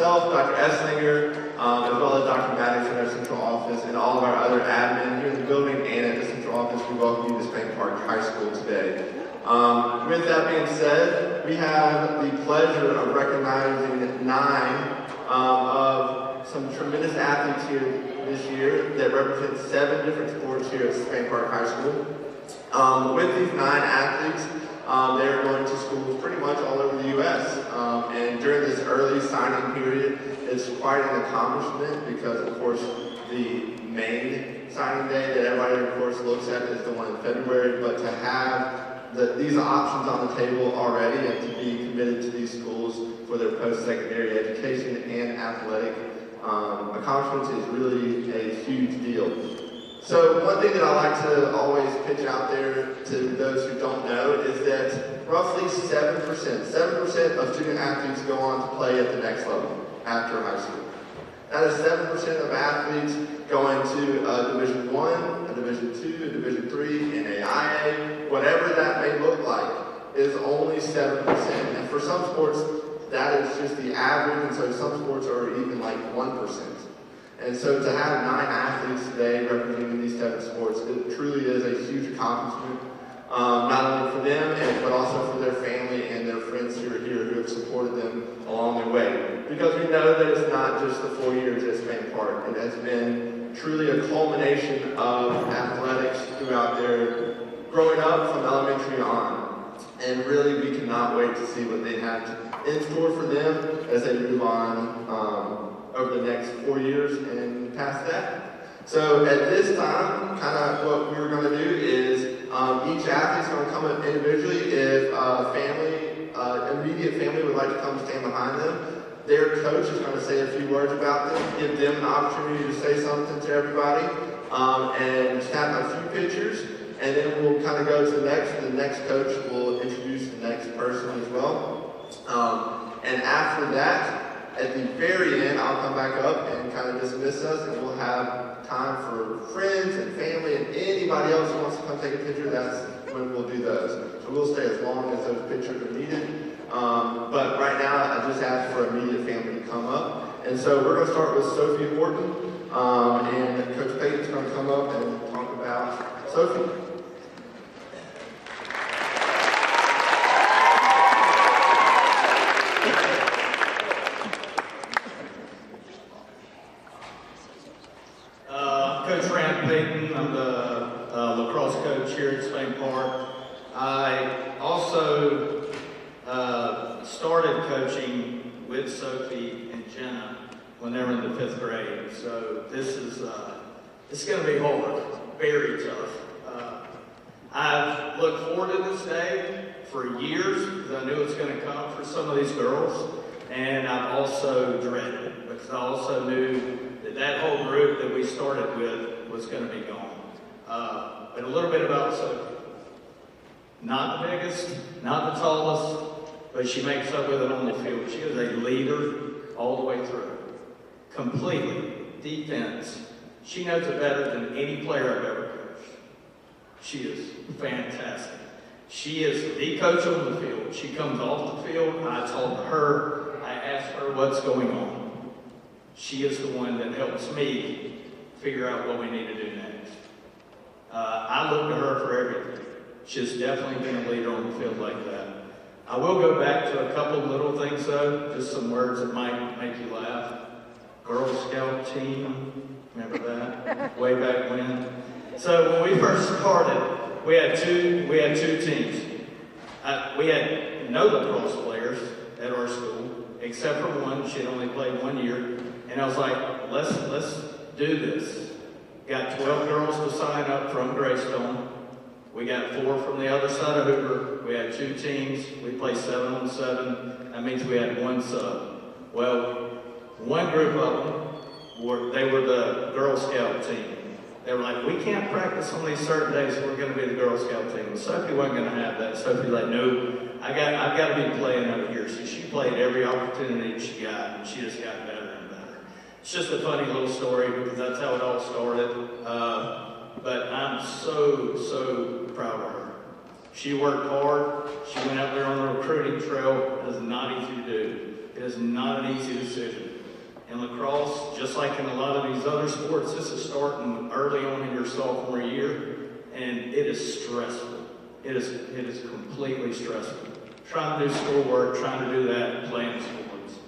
myself, Dr. Esslinger, as well as Dr. Maddox in our central office, and all of our other admin here in the building and at the central office, we welcome you to Spank Park High School today. With that being said, we have the pleasure of recognizing 9 of some tremendous athletes here this year that represent 7 different sports here at Spank Park High School. With these 9 athletes, they're going to schools pretty much all over the U.S. And during this early signing period, it's quite an accomplishment because, of course, the main signing day that everybody, of course, looks at is the one in February. But to have these options on the table already and to be committed to these schools for their post-secondary education and athletic accomplishments is really a huge deal. So one thing that I like to always pitch out there to those who don't know is that roughly 7% of student athletes go on to play at the next level after high school. That is 7% of athletes going to Division I, a Division II, a Division III, an AIA, whatever that may look like, is only 7%. And for some sports, that is just the average, and so some sports are even like 1%. And so to have 9 athletes today representing these 7 sports, it truly is a huge accomplishment, not only for them, but also for their family and their friends who are here who have supported them along their way. Because we know that it's not just the 4 years at Spank Park. It has been truly a culmination of athletics throughout their growing up from elementary on. And really, we cannot wait to see what they have in store for them as they move on over the next 4 years and past that. So at this time, kind of what we're going to do is each athlete's going to come up individually. If immediate family would like to come stand behind them, their coach is going to say a few words about them, give them an opportunity to say something to everybody, and snap a few pictures, and then we'll kind of go to the next coach will introduce the next person as well. And after that, at the very end, I'll come back up and kind of dismiss us, and we'll have time for friends and family and anybody else who wants to come take a picture. That's when we'll do those. So we'll stay as long as those pictures are needed. But right now, I just asked for immediate family to come up. And so we're going to start with Sophie Horton, and Coach Payton's going to come up and talk about Sophie. I'm the lacrosse coach here at Spank Park. I also started coaching with Sophie and Jenna when they were in the 5th grade. So this is it's going to be hard, very tough. I've looked forward to this day for years because I knew it's going to come for some of these girls, and I've also dreaded it because I also knew that whole group that we started with was going to be gone. But a little bit about Sophie. Not the biggest, not the tallest, but she makes up with it on the field. She is a leader all the way through. Completely. Defense. She knows it better than any player I've ever coached. She is fantastic. She is the coach on the field. She comes off the field. I asked her what's going on. She is the one that helps me figure out what we need to do next. I look to her for everything. She's definitely been a leader on the field like that. I will go back to a couple little things though, just some words that might make you laugh. Girl Scout team, remember that? Way back when. So when we first started, we had two teams. We had no lacrosse players at our school, except for one. She had only played 1 year. And I was like, let's do this. Got 12 girls to sign up from Greystone. We got 4 from the other side of Hoover. We had 2 teams. We played 7-on-7. That means we had 1 sub. Well, one group of them, they were the Girl Scout team. They were like, we can't practice on these certain days, so we're going to be the Girl Scout team. Sophie wasn't going to have that. Sophie's like, no, I've got to be playing over here. So she played every opportunity she got, and she just got better and better. It's just a funny little story because that's how it all started. But I'm so proud of her. She worked hard. She went out there on the recruiting trail. It was not easy to do. It is not an easy decision. In lacrosse, just like in a lot of these other sports, this is starting early on in your sophomore year, and it is stressful. It is completely stressful. Trying to do schoolwork, trying to do that, playing sports.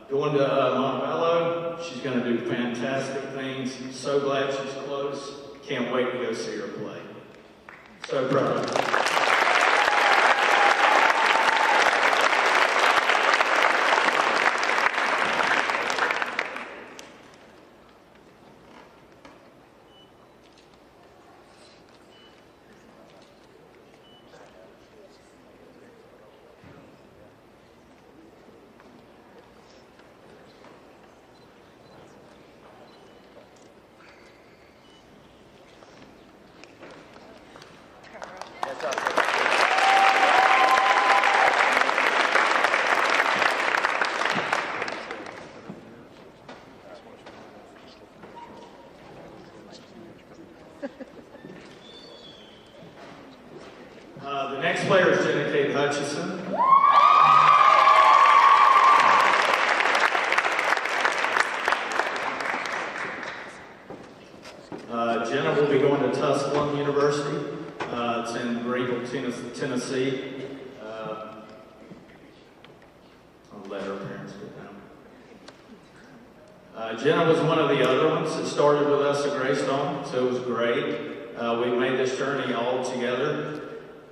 Going to Montebello, she's going to do fantastic things. So glad she's close. Can't wait to go see her play. So proud of her. The next player is Jenna Kate Hutchison. Jenna will be going to Tusculum University. It's in Greenville, Tennessee. I'll let her parents get down. Jenna was one of the other ones that started with us at Greystone, so it was great. We made this journey all together.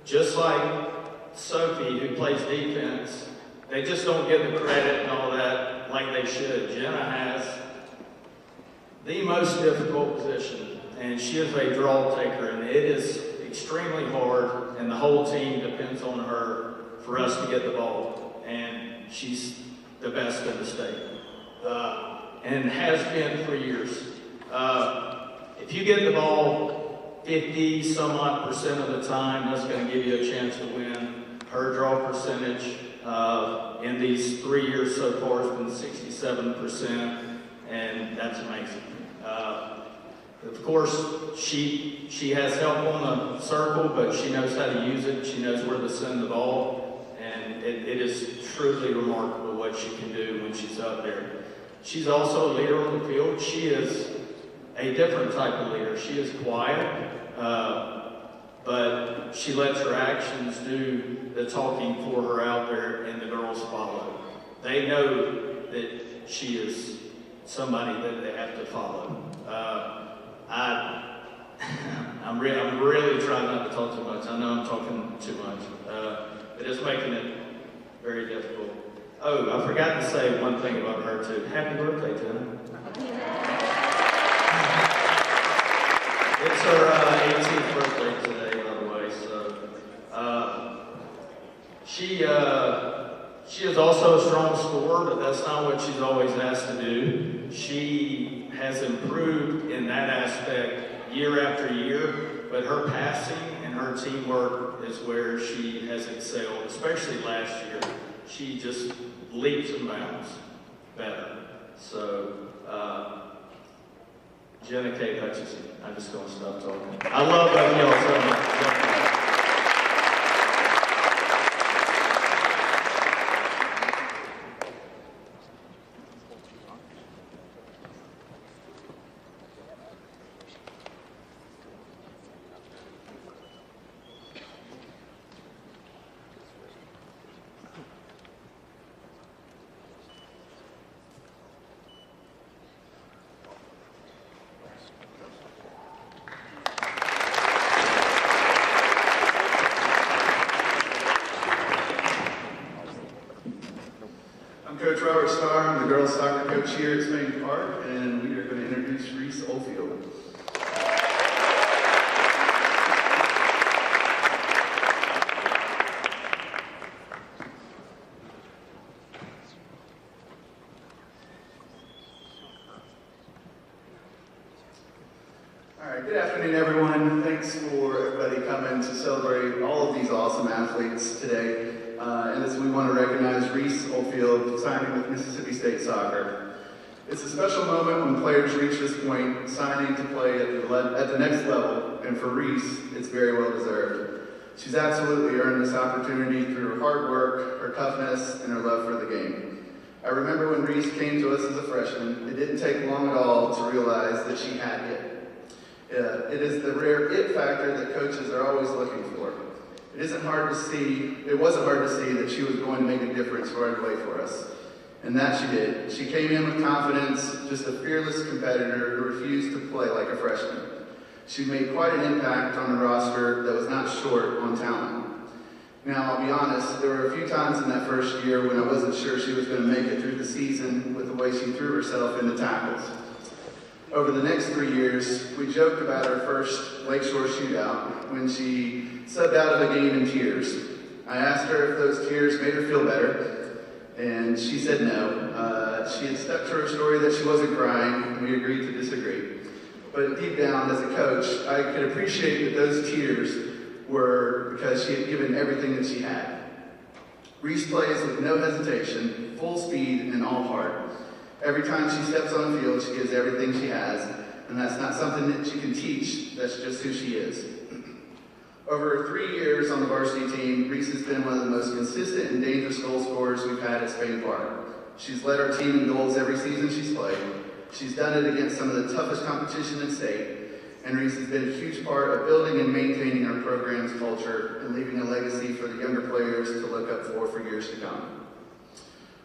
Just like Sophie, who plays defense, they just don't get the credit and all that like they should. Jenna has the most difficult position, and she is a draw taker, and it is extremely hard, and the whole team depends on her for us to get the ball, and she's the best in the state, and has been for years. If you get the ball 50-some-odd% of the time, that's going to give you a chance to win. Her draw percentage in these 3 years so far has been 67%, and that's amazing. Of course, she has help on the circle, but she knows how to use it. She knows where to send the ball, and it is truly remarkable what she can do when she's out there. She's also a leader on the field. She is a different type of leader. She is quiet, but she lets her actions do the talking for her out there, and the girls follow. They know that she is somebody that they have to follow. I'm really trying not to talk too much. I know I'm talking too much. It is making it very difficult. Oh, I forgot to say one thing about her too. Happy birthday, Jenna. It's her 18th birthday today, by the way. So she is also a strong scorer, but that's not what she's always asked to do. She has improved in that aspect year after year, but her passing and her teamwork is where she has excelled, especially last year. She just leaps and bounds better. So, Jenna Kate Hutchison. I'm just going to stop talking. I love both of y'all so much. Coach Robert Starr, I'm the girls soccer coach here at Spain Park, and we are going to introduce Reese Oldfield. All right, good afternoon, everyone. Thanks for everybody coming to celebrate all of these awesome athletes today. And as we want to recognize Reese Oldfield signing with Mississippi State Soccer. It's a special moment when players reach this point, signing to play at the next level, and for Reese, it's very well deserved. She's absolutely earned this opportunity through her hard work, her toughness, and her love for the game. I remember when Reese came to us as a freshman, it didn't take long at all to realize that she had it. It is the rare it factor that coaches are always looking for. It wasn't hard to see that she was going to make a difference right away for us. And that she did. She came in with confidence, just a fearless competitor who refused to play like a freshman. She made quite an impact on the roster that was not short on talent. Now, I'll be honest, there were a few times in that first year when I wasn't sure she was going to make it through the season with the way she threw herself into tackles. Over the next 3 years, we joked about her first Lakeshore shootout when she subbed out of the game in tears. I asked her if those tears made her feel better, and she said no. She had stuck to her story that she wasn't crying, and we agreed to disagree. But deep down, as a coach, I could appreciate that those tears were because she had given everything that she had. Reese plays with no hesitation, full speed, and all heart. Every time she steps on the field, she gives everything she has, and that's not something that she can teach, that's just who she is. Over 3 years on the varsity team, Reese has been one of the most consistent and dangerous goal scorers we've had at Spain Park. She's led our team in goals every season she's played. She's done it against some of the toughest competition in state, and Reese has been a huge part of building and maintaining our program's culture and leaving a legacy for the younger players to look up for years to come.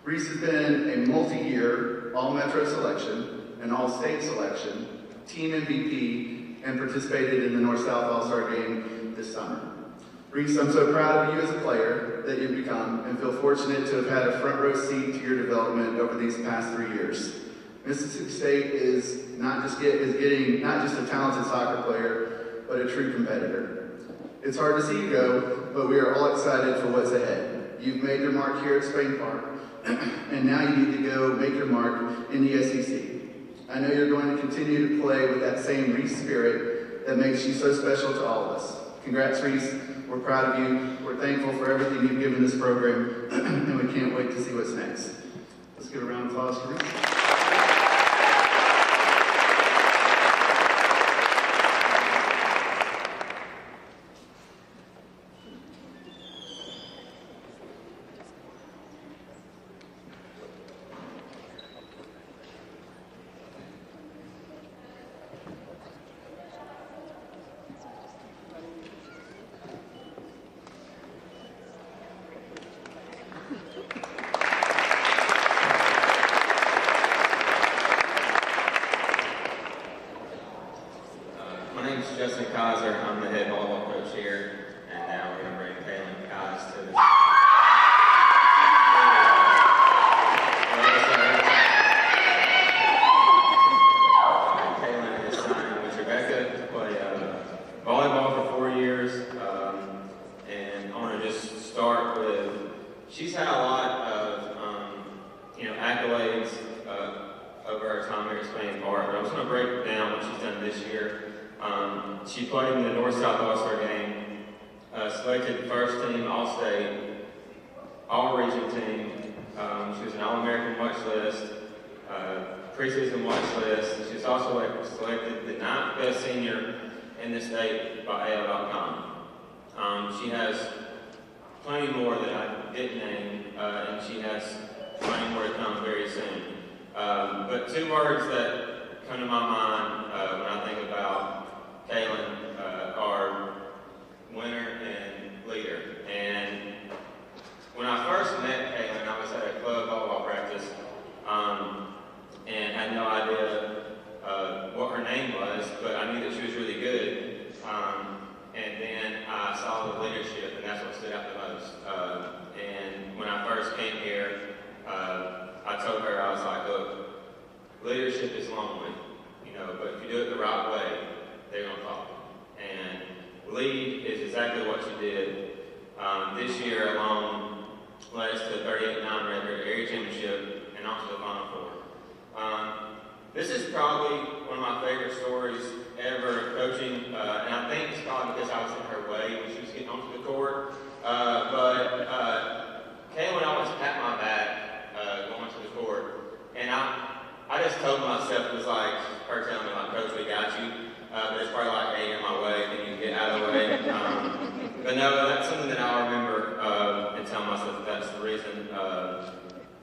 Reese has been a multi-year All-Metro selection, an All-State selection, team MVP, and participated in the North-South All-Star game this summer. Reese, I'm so proud of you as a player that you've become and feel fortunate to have had a front row seat to your development over these past 3 years. Mississippi State is getting not just a talented soccer player, but a true competitor. It's hard to see you go, but we are all excited for what's ahead. You've made your mark here at Spain Park, and now you need to go make your mark in the SEC. I know you're going to continue to play with that same Reese spirit that makes you so special to all of us. Congrats, Reese. We're proud of you. We're thankful for everything you've given this program, and we can't wait to see what's next. Let's give a round of applause for Reese. I'm the head volleyball coach here, and now we're going to bring Kaylin Kaz to the Kaylin is signing with Rebecca to play volleyball for 4 years, and I want to just start with, she's had a lot of accolades over her time here at Spain Park, but I'm just going to break down what she's done this year. She played in the North-South All-Star game, selected first team All-State, All-Region team. She was an All-American watch list, preseason watch list. She was also selected the 9th best senior in the state by AL.com. She has plenty more that I didn't name, and she has plenty more to come very soon. But 2 words that come to my mind when I think about Kaylin are winner and leader. And when I first met Kaylin, I was at a club volleyball practice, and had no idea what her name was, but I knew that she was really good. And then I saw the leadership, and that's what stood out the most. And when I first came here, I told her, I was like, look, leadership is lonely, but if you do it the right way, they're going to follow. And lead is exactly what you did. This year alone led us to a 38-9 record, area championship, and on to the Final Four. This is probably one of my favorite stories ever coaching, and I think it's probably because I was in her way when she was getting onto the court. But Kaylin always pat my back going to the court, and I just told myself it was like her telling me, like, Coach, we got you. But it's probably like, hey, you're in my way, can you get out of the way? but no, that's something that I'll remember and tell myself that that's the reason.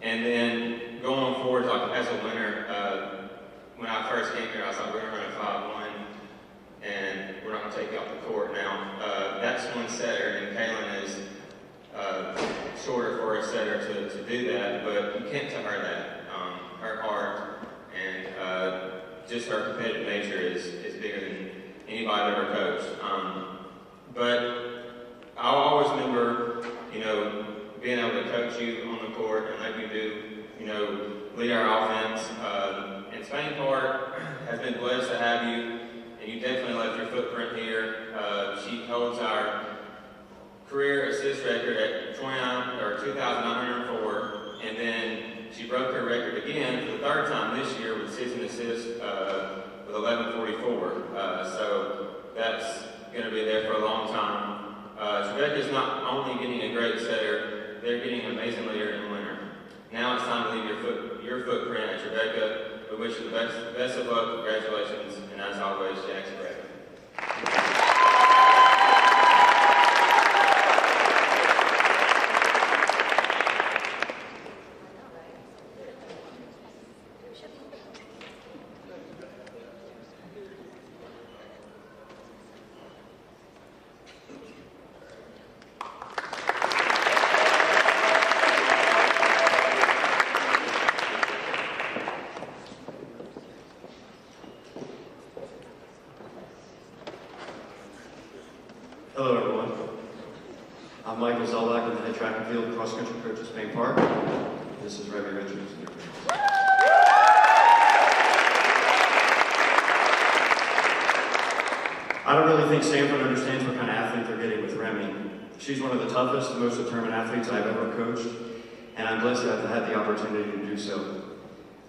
And then going forward, like as a winner, when I first came here, I was like, we're going to run a 5-1, and we're not going to take you off the court. Now, that's one setter, and Kaylin is shorter for a setter to do that, but you can't tell her that. Her heart and just her competitive nature is bigger than anybody I've ever coached. But I'll always remember, being able to coach you on the court and let you do, lead our offense. And Spain Park has been blessed to have you, and you definitely left your footprint here. She holds our career assist record at 2,904, and then she broke her record again for the 3rd time this year with season assists with 1144. So that's going to be there for a long time. Rebecca's not only getting a great setter, they're getting an amazing leader and winner. Now it's time to leave your footprint at Rebecca. We wish you the best of luck, congratulations, and as always, Jackson Rebecca. Hello, everyone. I'm Michael Zelbach, I'm the head track and field cross-country coach at Spain Park. This is Remy Richards. I don't really think Sanford understands what kind of athlete they're getting with Remy. She's one of the toughest and most determined athletes I've ever coached, and I'm blessed to have had the opportunity to do so.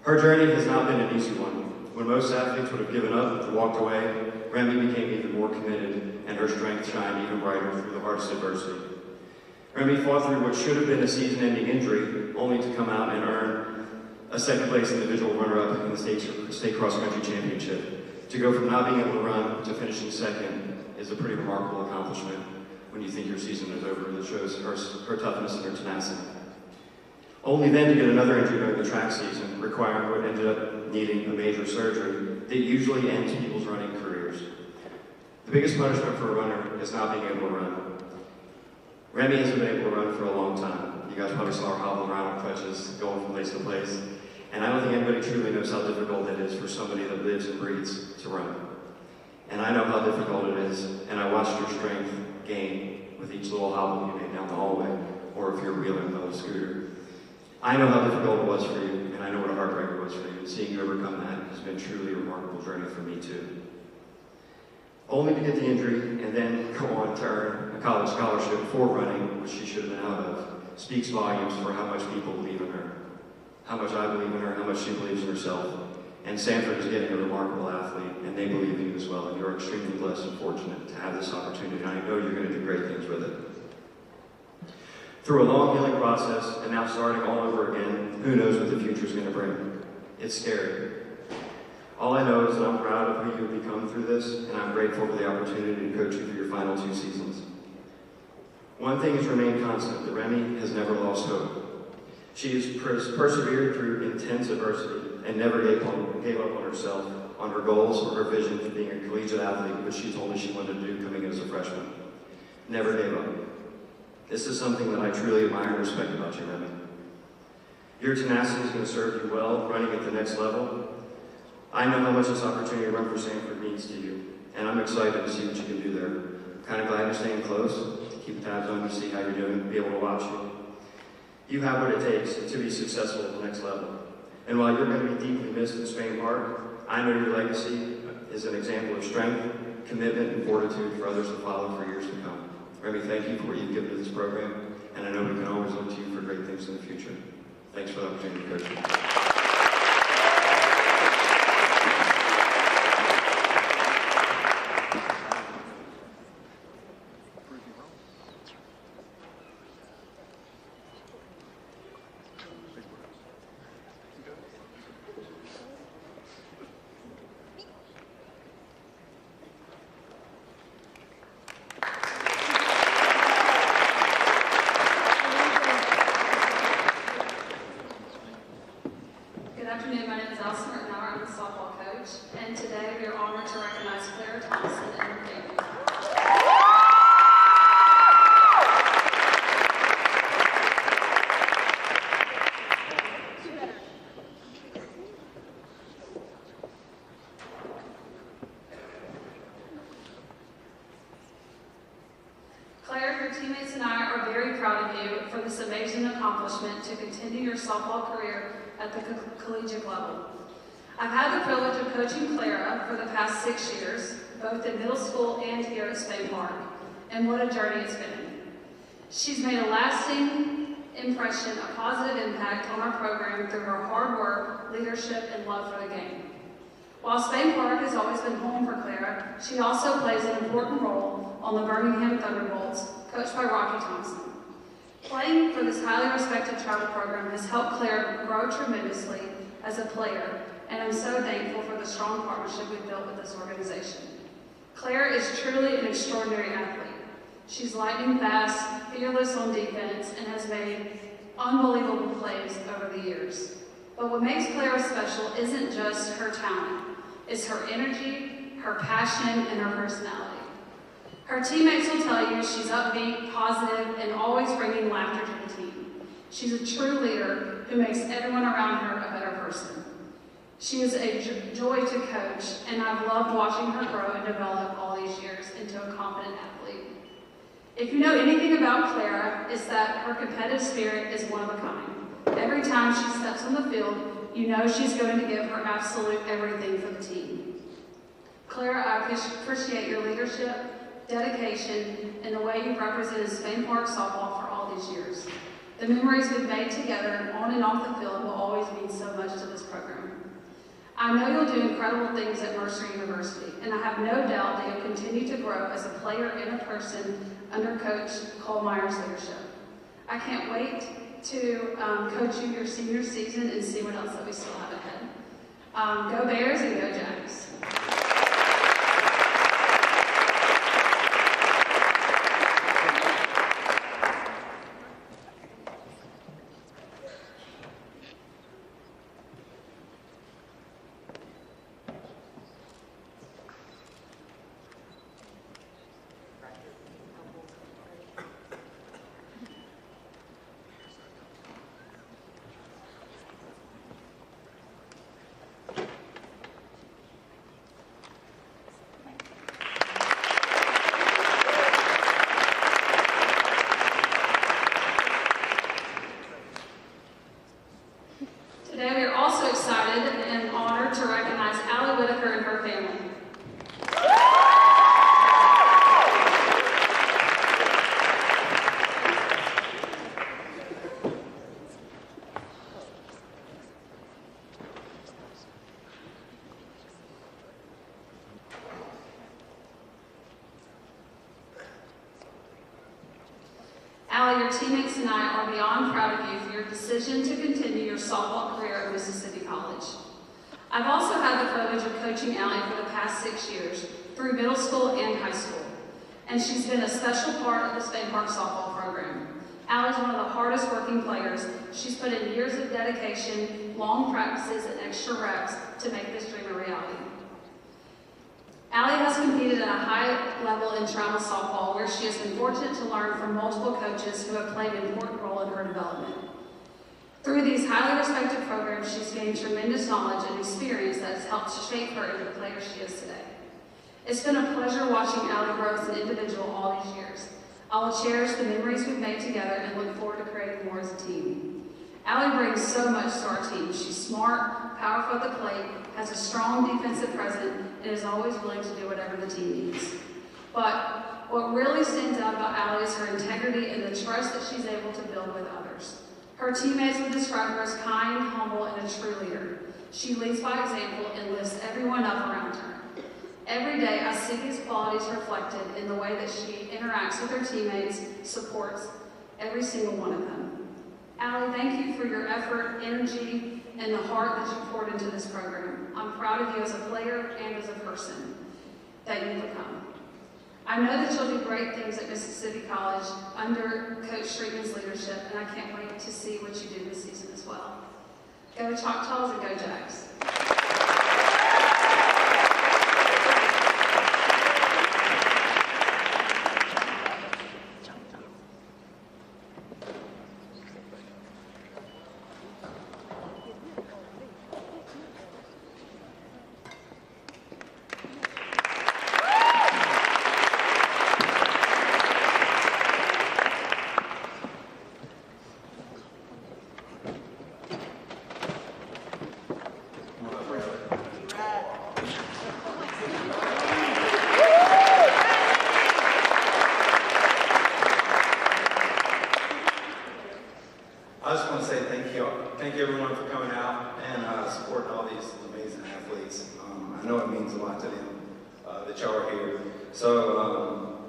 Her journey has not been an easy one. When most athletes would have given up or walked away, Remy became even more committed, and her strength shined even brighter through the hardest adversity. Remy fought through what should have been a season-ending injury, only to come out and earn a second-place individual runner-up in the state cross-country championship. To go from not being able to run to finishing second is a pretty remarkable accomplishment when you think your season is over. That shows her toughness and her tenacity. Only then to get another injury during the track season, requiring what ended up needing a major surgery that usually ends people's running careers. The biggest punishment for a runner is not being able to run. Remy hasn't been able to run for a long time. You guys probably saw her hobble around on crutches, going from place to place. And I don't think anybody truly knows how difficult it is for somebody that lives and breathes to run. And I know how difficult it is, and I watched your strength gain with each little hobble you made down the hallway, or if you're wheeling the scooter. I know how difficult it was for you, and I know what a heartbreaker was for you. And seeing you overcome that has been truly a remarkable journey for me too. Only to get the injury and then go on to earn a college scholarship for running, which she should have been out of, speaks volumes for how much people believe in her, how much I believe in her, how much she believes in herself. And Sanford is getting a remarkable athlete, and they believe in you as well, and you're extremely blessed and fortunate to have this opportunity, and I know you're going to do great things with it. Through a long healing process, and now starting all over again, who knows what the future is going to bring. It's scary. All I know is that I'm proud of who you've become through this, and I'm grateful for the opportunity to coach you for your final 2 seasons. One thing has remained constant, that Remy has never lost hope. She has persevered through intense adversity and never gave up on herself, on her goals or her vision for being a collegiate athlete, which she told me she wanted to do coming in as a freshman. Never gave up. This is something that I truly admire and respect about you, Remy. Your tenacity is going to serve you well running at the next level. I know how much this opportunity to run for Sanford means to you, and I'm excited to see what you can do there. Kind of glad you're staying close, to keep tabs on you, see how you're doing, be able to watch you. You have what it takes to be successful at the next level. And while you're going to be deeply missed in Spain Park, I know your legacy is an example of strength, commitment, and fortitude for others to follow for years to come. Remy, thank you for what you've given to this program, and I know we can always look to you for great things in the future. Thanks for the opportunity to coach you. Good afternoon, my name is Allison Rittenauer, I'm the softball coach, and today we are honored to recognize Clara Thompson and her family. Claire, your teammates and I are very proud of you for this amazing accomplishment to continue your softball career at the collegiate level. I've had the privilege of coaching Clara for the past 6 years, both in middle school and here at Spain Park, and what a journey it's been. She's made a lasting impression, a positive impact on our program through her hard work, leadership, and love for the game. While Spain Park has always been home for Clara, she also plays an important role on the Birmingham Thunderbolts, coached by Rocky Thompson. Playing for this highly respected travel program has helped Claire grow tremendously as a player, and I'm so thankful for the strong partnership we've built with this organization. Claire is truly an extraordinary athlete. She's lightning fast, fearless on defense, and has made unbelievable plays over the years. But what makes Clara special isn't just her talent, it's her energy, her passion, and her personality. Her teammates will tell you she's upbeat, positive, and always bringing laughter to the team. She's a true leader who makes everyone around her a better person. She is a joy to coach, and I've loved watching her grow and develop all these years into a confident athlete. If you know anything about Clara, it's that her competitive spirit is one of a kind. Every time she steps on the field, you know she's going to give her absolute everything for the team. Clara, I appreciate your leadership, dedication, and the way you've represented Spain Park softball for all these years. The memories we've made together on and off the field will always mean so much to this program. I know you'll do incredible things at Mercer University, and I have no doubt that you'll continue to grow as a player and a person under Coach Kohlmeier's leadership. I can't wait to coach you your senior season and see what else that we still have ahead. Go Bears and go Jacks. Today we are also excited and honored to recognize Allie Whitaker and her family. Allie, your teammates and I are beyond proud of you for your decision to continue your softball career at Mississippi College. I've also had the privilege of coaching Allie for the past 6 years, through middle school and high school, and she's been a special part of the Spain Park softball program. Allie's one of the hardest working players. She's put in years of dedication, long practices, and extra reps to make this dream a reality. Allie has competed at a high level in travel softball, where she has been fortunate to learn from multiple coaches who have played an important role in her development. Through these highly respected programs, she's gained tremendous knowledge and experience that has helped shape her into the player she is today. It's been a pleasure watching Allie grow as an individual all these years. I will cherish the memories we've made together and look forward to creating more as a team. Allie brings so much to our team. She's smart, powerful at the plate, has a strong defensive presence, and is always willing to do whatever the team needs. But what really stands out about Allie is her integrity and the trust that she's able to build with others. Her teammates would describe her as kind, humble, and a true leader. She leads by example and lifts everyone up around her. Every day, I see these qualities reflected in the way that she interacts with her teammates, supports every single one of them. Allie, thank you for your effort, energy, and the heart that you poured into this program. I'm proud of you as a player and as a person that you've become. I know that you'll do great things at Mississippi College under Coach Streetman's leadership, and I can't wait to see what you do this season as well. Go Choctaws and go Jacks. I just want to say thank you everyone for coming out and supporting all these amazing athletes. I know it means a lot to them that y'all are here. So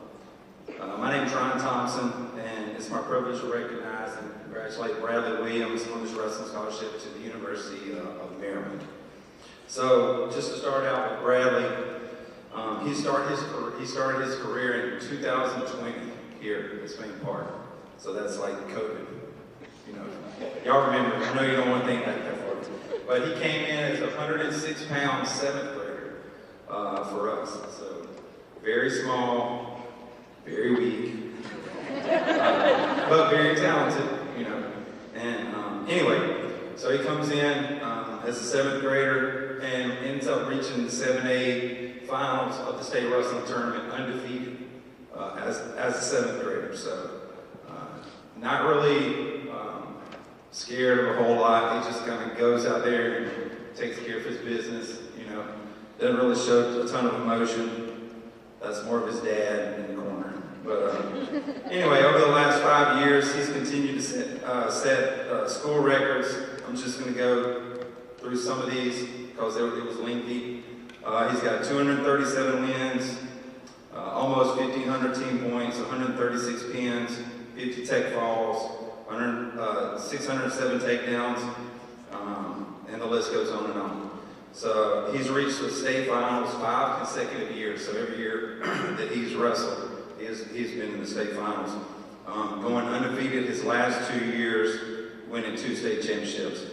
my name is Ryan Thompson, and it's my privilege to recognize and congratulate Bradley Williams on his wrestling scholarship to the University of Maryland. So just to start out with Bradley, he started his career in 2020 here at Spain Park. So that's like COVID. You know, y'all remember, I know you don't want to think back that far. But he came in as a 106-pound 7th grader for us. So very small, very weak, but very talented, you know. And anyway, so he comes in as a 7th grader and ends up reaching the 7A finals of the state wrestling tournament undefeated as a 7th grader. So not really scared of a whole lot. He just kind of goes out there and takes care of his business, you know. Doesn't really show a ton of emotion. That's more of his dad in the corner. But anyway, over the last 5 years, he's continued to set school records. I'm just going to go through some of these because it was lengthy. He's got 237 wins, almost 1,500 team points, 136 pins, 50 tech falls, 607 takedowns, and the list goes on and on. So he's reached the state finals 5 consecutive years. So every year that he's wrestled, he's been in the state finals. Going undefeated his last 2 years, winning 2 state championships.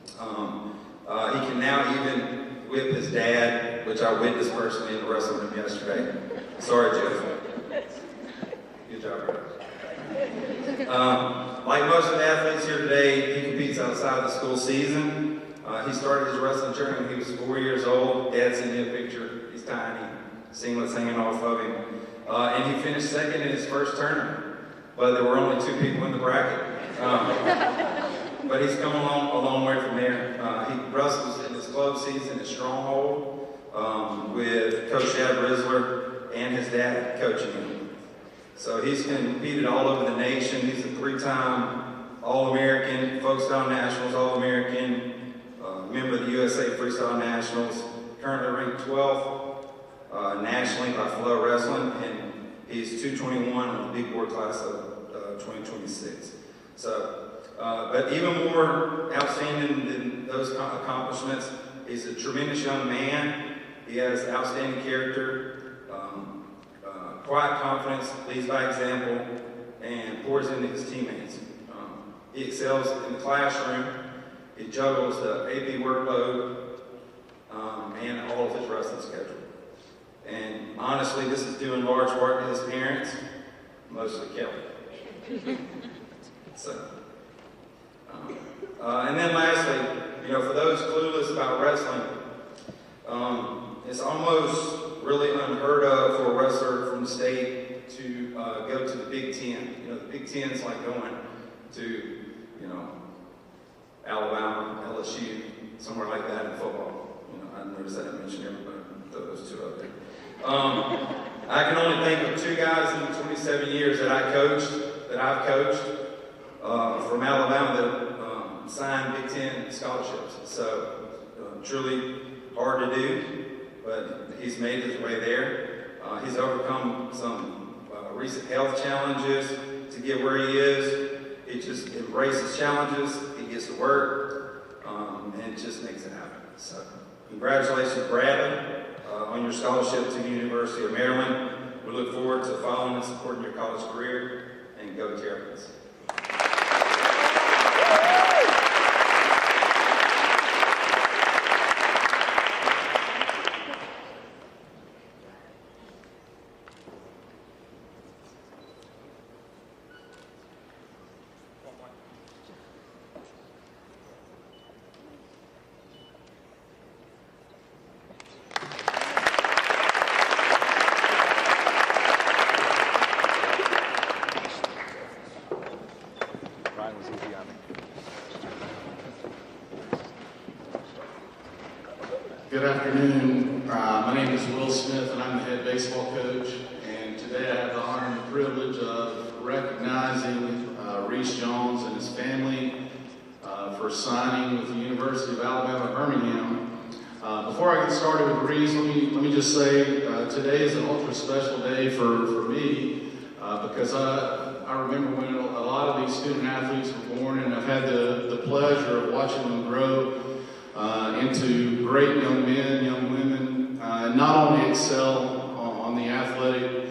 He can now even whip his dad, which I witnessed personally in wrestling him yesterday. Sorry, Jeff. Good job, bro. Like most of the athletes here today, he competes outside of the school season. He started his wrestling journey when he was 4 years old. Dad's in the picture. He's tiny, singlets hanging off of him. And he finished second in his first tournament, but there were only 2 people in the bracket. But he's come along a long way from there. He wrestles in his club season at Stronghold with Coach Shad Rizzler and his dad coaching him. So he's competed all over the nation. He's a 3-time All-American, Folk Style Nationals All-American, member of the USA Freestyle Nationals, currently ranked 12th nationally by Flow Wrestling, and he's 221 on the big board class of 2026. So, but even more outstanding than those accomplishments, he's a tremendous young man. He has outstanding character, quiet confidence, leads by example, and pours into his teammates. He excels in the classroom. He juggles the AP workload and all of his wrestling schedule. And honestly, this is due in large part to his parents, mostly Kelly. So, and then lastly, you know, for those clueless about wrestling, it's almost really unheard of for a wrestler from the state to go to the Big Ten. You know, the Big Ten's like going to, you know, Alabama, LSU, somewhere like that in football. You know, I noticed I didn't mention everybody, those 2 up there. I can only think of 2 guys in the 27 years that I've coached from Alabama that signed Big Ten scholarships. So truly hard to do, but he's made his way there. He's overcome some recent health challenges to get where he is. He just embraces challenges, he gets to work, and it just makes it happen. So congratulations, Bradley, on your scholarship to the University of Maryland. We look forward to following and supporting your college career, and go Terrapins. Good afternoon. My name is Will Smith, and I'm the head baseball coach. And today I have the honor and the privilege of recognizing Reese Jones and his family for signing with the University of Alabama, Birmingham. Before I get started with Reese, let me just say today is an ultra special day for me because I remember when a lot of these student athletes were born, and I've had the pleasure of watching them grow into great young men, young women, and not only excel on the athletic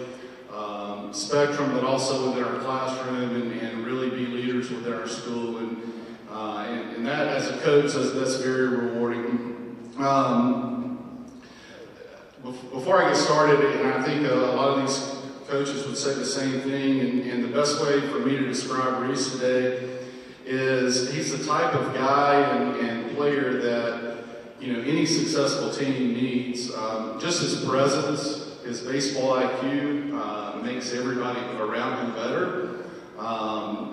spectrum, but also within our classroom and really be leaders within our school. And that, as a coach, that's very rewarding. Before I get started, and I think a lot of these coaches would say the same thing, and the best way for me to describe Reese today is he's the type of guy and player that, you know, any successful team needs. Just his presence, his baseball IQ makes everybody around him better.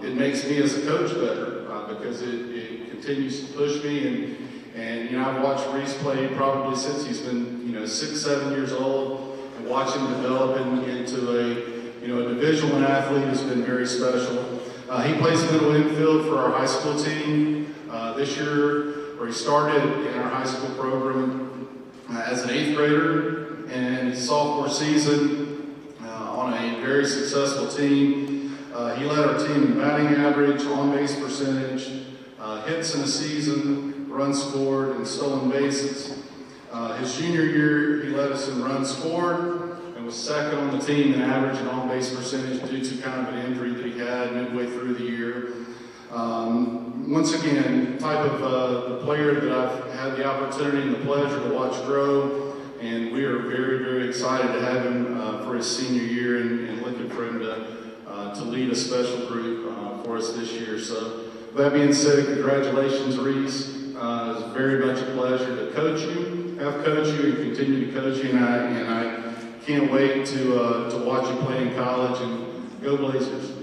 It makes me as a coach better because it continues to push me. And you know, I've watched Reese play probably since he's been, you know, 6, 7 years old, and watch him develop into a Division I athlete has been very special. He plays middle infield for our high school team this year, where he started in our high school program as an 8th grader, and his sophomore season on a very successful team. He led our team in batting average, on-base percentage, hits in a season, runs scored, and stolen bases. His junior year, he led us in runs scored, and was second on the team in average and on-base percentage due to kind of an injury that he had midway through the year. Once again, type of the player that I've had the opportunity and the pleasure to watch grow, and we are very, very excited to have him for his senior year and looking for him to lead a special group for us this year. So, with that being said, congratulations, Reese. It's very much a pleasure to coach you, have coached you, and continue to coach you, and I can't wait to watch you play in college, and go Blazers.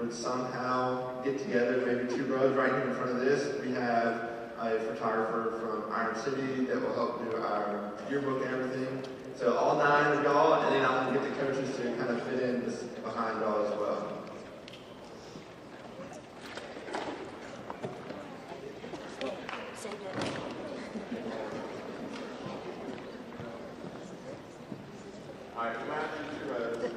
Somehow get together, maybe 2 rows right here in front of this. We have a photographer from Iron City that will help do our yearbook and everything. So all 9 of y'all, and then I'm going to get the coaches to kind of fit in this behind y'all as well. All right, come out in 2 rows.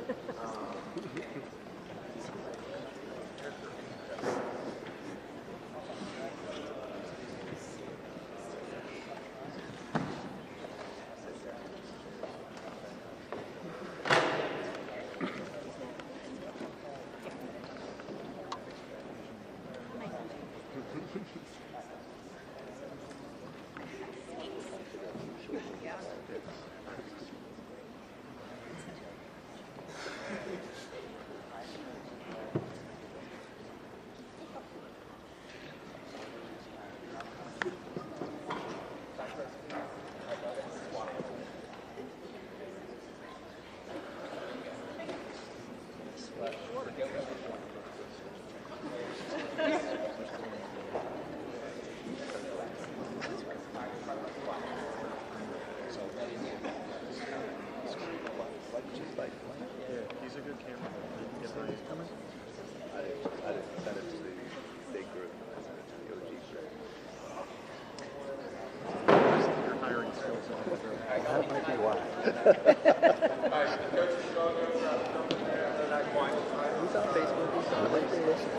He's a good cameraman. I didn't send it to the big group. I sent it to the OG group. Your hiring skills on the group. That might be why. Who's on Facebook? Who's on recreation?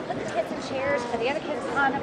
Put the kids in chairs for the other kids on them.